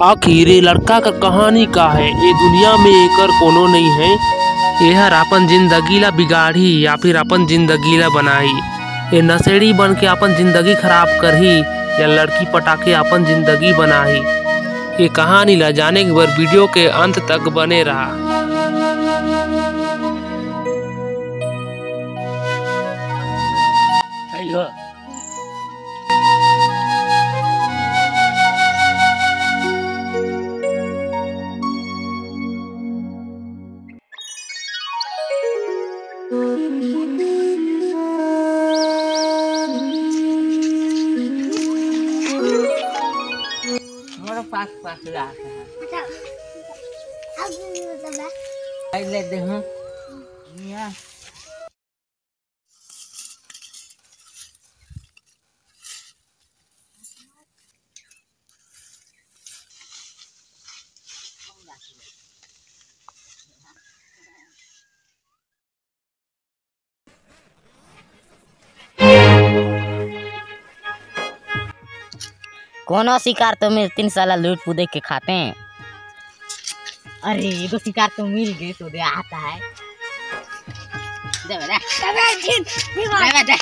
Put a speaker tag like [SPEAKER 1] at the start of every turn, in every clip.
[SPEAKER 1] आखिर ये लड़का का कहानी का है, ये दुनिया में एकर कोनो नहीं है। यह अपन जिंदगी ला बिगाड़ी या फिर अपन जिंदगी ला बनाई। ये नशेड़ी बन के अपन जिंदगी खराब करही या लड़की पटाके अपन जिंदगी बनाही। ये कहानी ला जाने के बाद वीडियो के अंत तक बने रहा।
[SPEAKER 2] पास पास ले दे हूँ कोनो शिकार तो मिल 3 साल लूट पूदे के खाते हैं। अरे ये तो शिकार तो मिल गए तो दे आता है। दे बेटा दे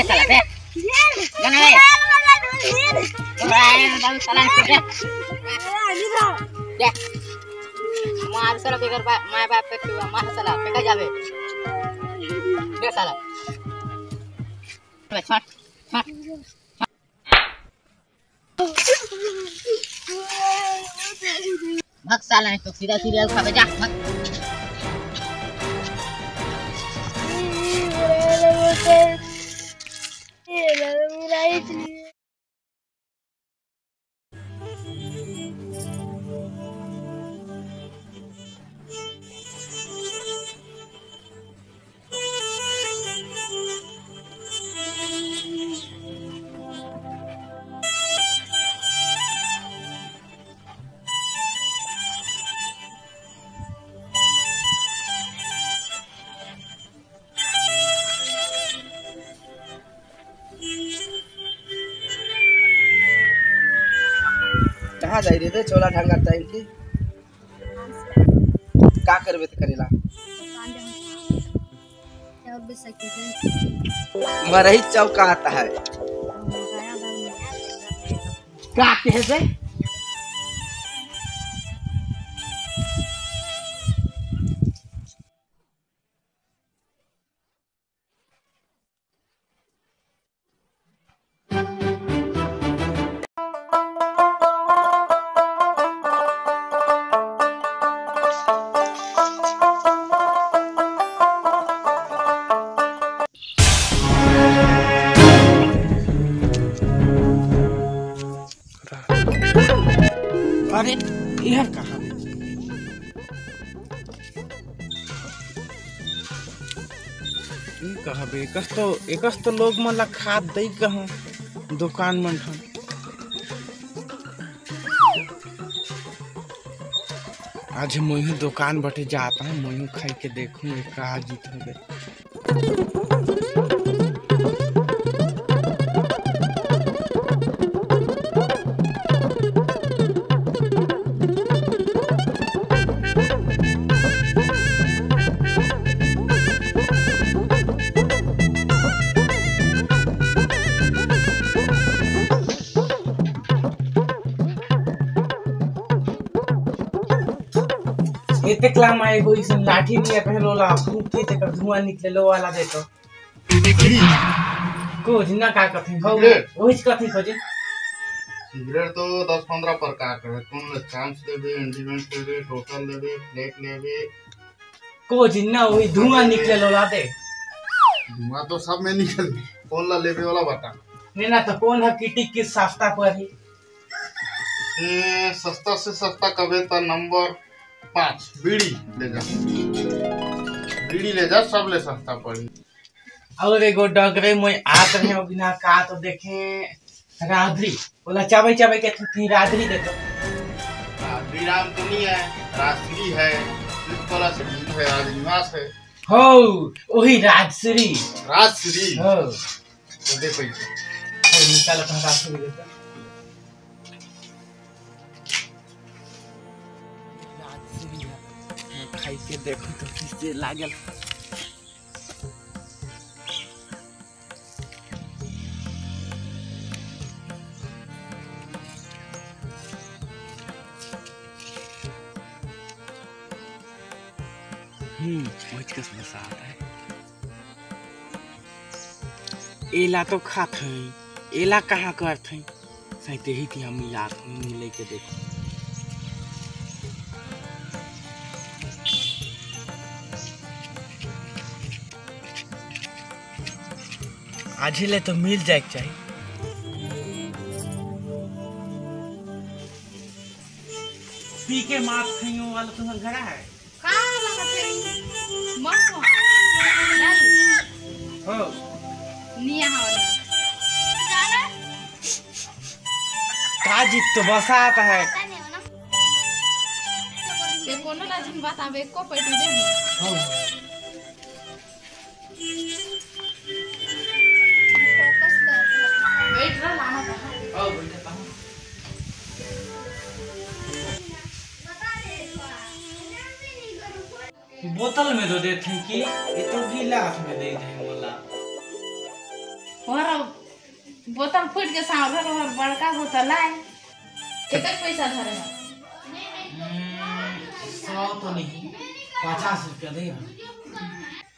[SPEAKER 2] चला दे गाना दे मार साला बेगर माय बाप पे तू मार साला फेंका जावे दे साला छोड़ भाग साला नहीं तो सीधा सीरियल खा जा भाग।
[SPEAKER 3] कहाँ जाई रे बे चोला ढंगा टाइम की का करबे त करेला मरही चौका आता है
[SPEAKER 2] का कहे बे
[SPEAKER 3] अरे यह कहाँ कहबे एकस तो लोग मन ला खाद दई कहाँ दुकान मन हम आज मोही दुकान बटे जाता हूँ मोही खाई के देखूँ कहाँ जीत हो गए। एते क्ला माए एगो इसन लाठी निया पहलोला फूटे ते धुआं निकलेलो वाला देखो को जिना का कथि हो ओहिच कथि खोजे
[SPEAKER 4] सिगरेट तो 10-15 प्रकार के है। तुम चांस लेबे इंडिपेंडेंट लेबे टोटल लेबे फ्लैट लेबे
[SPEAKER 3] को जिना ओही धुआं निकलेलो ला दे
[SPEAKER 4] धुआं तो सब में निकल कौन ला लेबे वाला बता
[SPEAKER 3] नेना तो कौन है किटी की सस्ता पर ही
[SPEAKER 4] सस्ता से सस्ता कबे तो नंबर 5 बीड़ी ले जा सब ले सस्ता पड़ी।
[SPEAKER 3] और एगो डगरे मोय आत रहे बिना का तो देखे राधरी बोला चाबे चाबे के थी राधरी दे तो
[SPEAKER 4] राधरी राम तो नहीं है राजश्री है वाला से है राजनिवास है
[SPEAKER 3] हो वही राजश्री
[SPEAKER 4] हो तो दे पैसे
[SPEAKER 3] निकालो तो राजश्री दे तो खाई के देखो तो किसे लागल। मुझको समझ आता है। एला तो खात है, एला कहाँ करत है? सही ही थी हम मिलात हूँ, मिले के देखो। आज ही ले तो मिल जाए चाहिए। पी के मात खाइयो वाला तुम्हारा घर है? हो काजित तो बसात है।
[SPEAKER 5] कोनो लाजिम बात आवे को पेटी दे
[SPEAKER 3] हो
[SPEAKER 5] वेट रहा लाना था।
[SPEAKER 3] ओ बैठा हूं। बोतल में दो देते हैं कि ये तो गिलास में दे दे मोला।
[SPEAKER 5] और बोतल फूट के सामने और बड़का बोतल है कितना पैसा धरे है?
[SPEAKER 3] 100 तो नहीं 50 रुपया दे।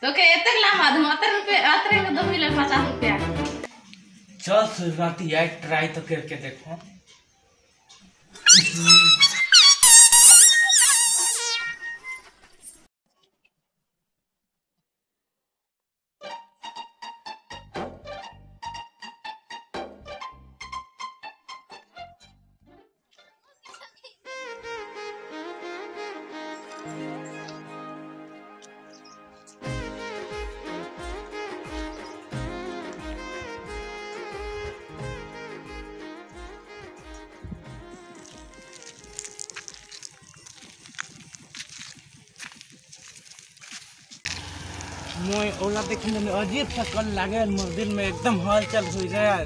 [SPEAKER 5] तो के इतने लामा दम अतरे को 2 मिले 50 रुपया।
[SPEAKER 3] चल सुराती है, ट्राई तो करके देखो। मोय ओला देखने में अजीब सा कल लागे, दिल में एकदम हलचल हो जाए।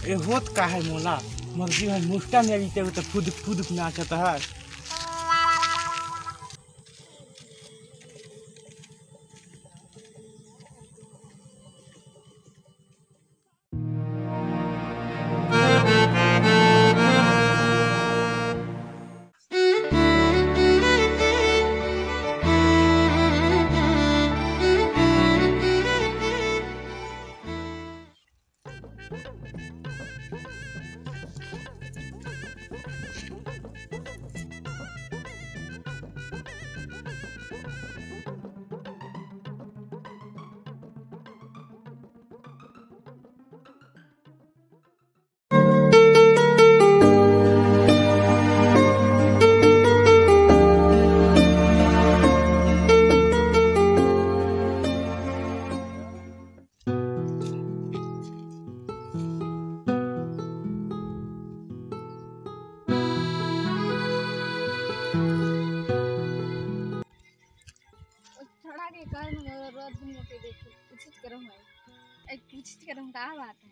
[SPEAKER 3] ये होत का है मोला? मर्जी है मुस्टा में बीते तो खुद खुद नाचता है।
[SPEAKER 5] पूछ करम का बात है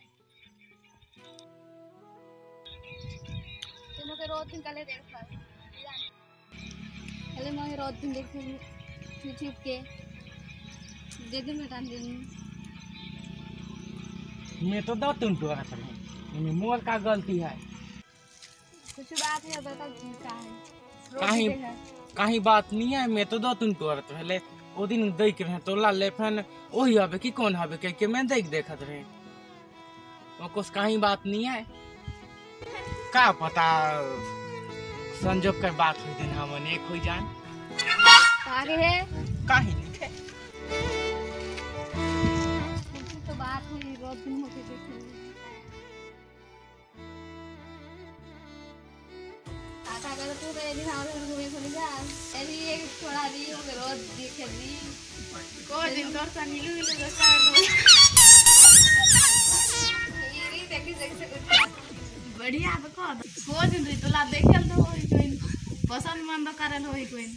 [SPEAKER 5] तुम के रोज दिन कले देख पहले मैं रोज दिन देख छुप के दे दे मैं टान दिन
[SPEAKER 3] मैं तो दो तुम तो रहा था, मोर का गलती है।
[SPEAKER 5] कुछ बात है बता का है
[SPEAKER 3] कहीं बात नहीं है। मैं तो दो तुम तो रहा पहले ओ दिन देख रहे तोला ले फन ओही हबे कि कौन हबे कह के मैं देख देखत रहे। और कुछ कहीं बात नहीं है, का पता संजोग कर बात हुई दिन हमन एक हो जान
[SPEAKER 5] आगे है
[SPEAKER 3] कहीं नहीं थे।
[SPEAKER 5] तो बात हुई रोज दिन होके देखे आता कर तू तो ये दिन आवे घूमे चली जा ऐसी एक थोड़ा दी हो के रोज देखे दी को दिन तो सा मिलू मिलू तो सा ये देखी देख से कुछ बढ़िया तो को दिन री तोला देखल तो होई कोइन पसंद मन तो करल होई कोइन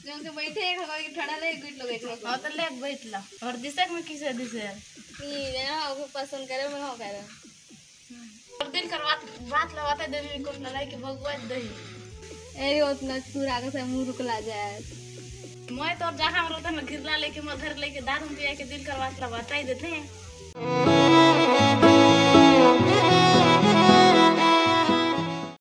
[SPEAKER 5] जो के बैठे एक कोई ठड़ा ले गुट लोग एक और तो ले बैठला और दिशक में किसे दिसे ये ना ओके पसंद करे मैं हो करे और दिन करवा बात लगाते दिन में कुछ लड़ाई के भगवत दही ए उतना छुरा के से मुंह रुकला जाए मैं तो जहां रहता ना घिरला लेके मैं घर लेके दारू पिया के दिल करवा बताई देते हैं